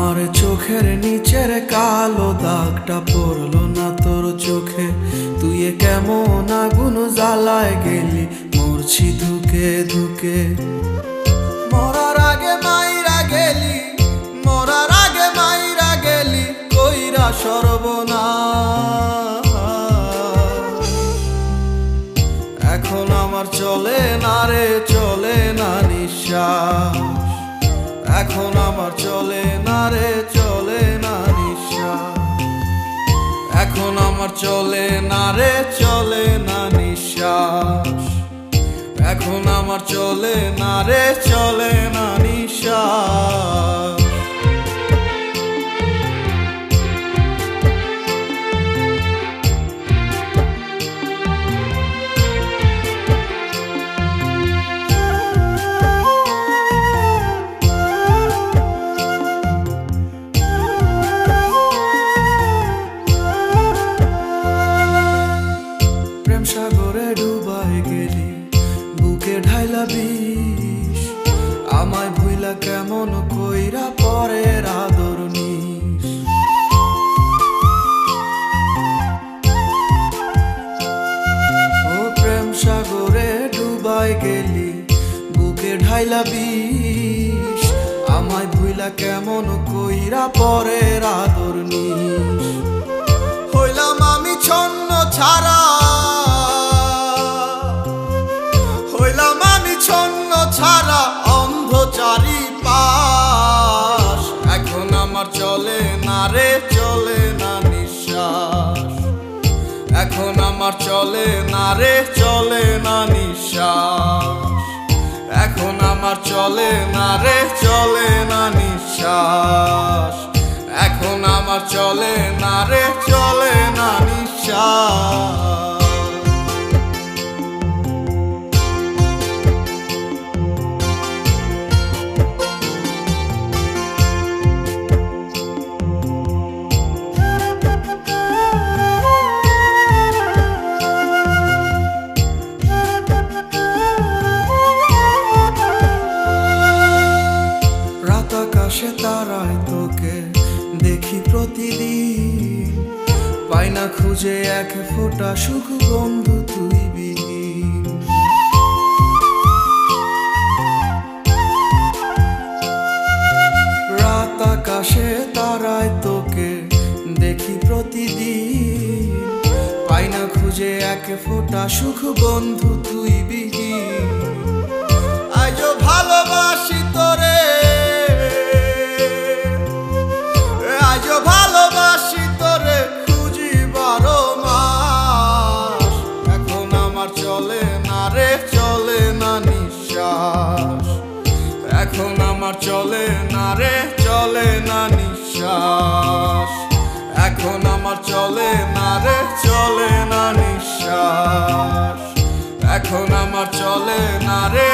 আমার চোখের নিচের কালো দাগটা পড়লো না তোর চোখে। তুই কেমন আগুন জ্বালায় গেলি, মরছি ধুকে ধুকে। মরার আগে মাইরা গেলি, মরার আগে মাইরা গেলি, কইরা সর্বনাশ। এখন আমার চলে না রে, চলে না নিঃশ্বাস। এখন আমার চলে না রে, চলে না নিঃশ্বাস। এখন আমার চলে না রে, চলে না নিঃশ্বাস। এখন আমার চলে না রে, চলে না নিঃশ্বাস। সাগরে ডুবাই গেলি, বুকে ঢাইলা বিষ। আমায় ভুইলা কেমন কইরা পরের আদর নিস। ও প্রেম সাগরে ডুবাই গেলি, বুকে ঢাইলা বিষ। আমায় ভুইলা কেমন কইরা পরের আদর নিস। হইলাম আমি ছন্ন ছাড়া, হইলাম আমি ছন্ন ছাড়া, অন্ধ চারিপাশ। এখন আমার চলে না রে, চলে না নিঃশ্বাস। এখন আমার চলে না রে, চলে না নিঃশ্বাস। এখন আমার চলে না রে, চলে না নিঃশ্বাস। এখন আমার চলে না রে, চলে না নিঃশ্বাস। আকাশে তারায় তোকে দেখি প্রতিদিন, পাই না খুঁজে এক ফোঁটা সুখ বন্ধু তুই বিহীন। রাত আকাশে তারায় তোকে দেখি প্রতিদিন, পাই না খুঁজে এক ফোঁটা সুখ বন্ধু তুই বিহীন। আজও ভালোবাসি তোরে, আজও ভালোবাসি তোরে, খুঁজি 12 মাস। এখন আমার চলে না রে, চলে না নিঃশ্বাস। এখন আমার চলে না রে, চলে না নিঃশ্বাস। এখন আমার চলে না রে, চলে না নিঃশ্বাস। এখন আমার চলে না রে।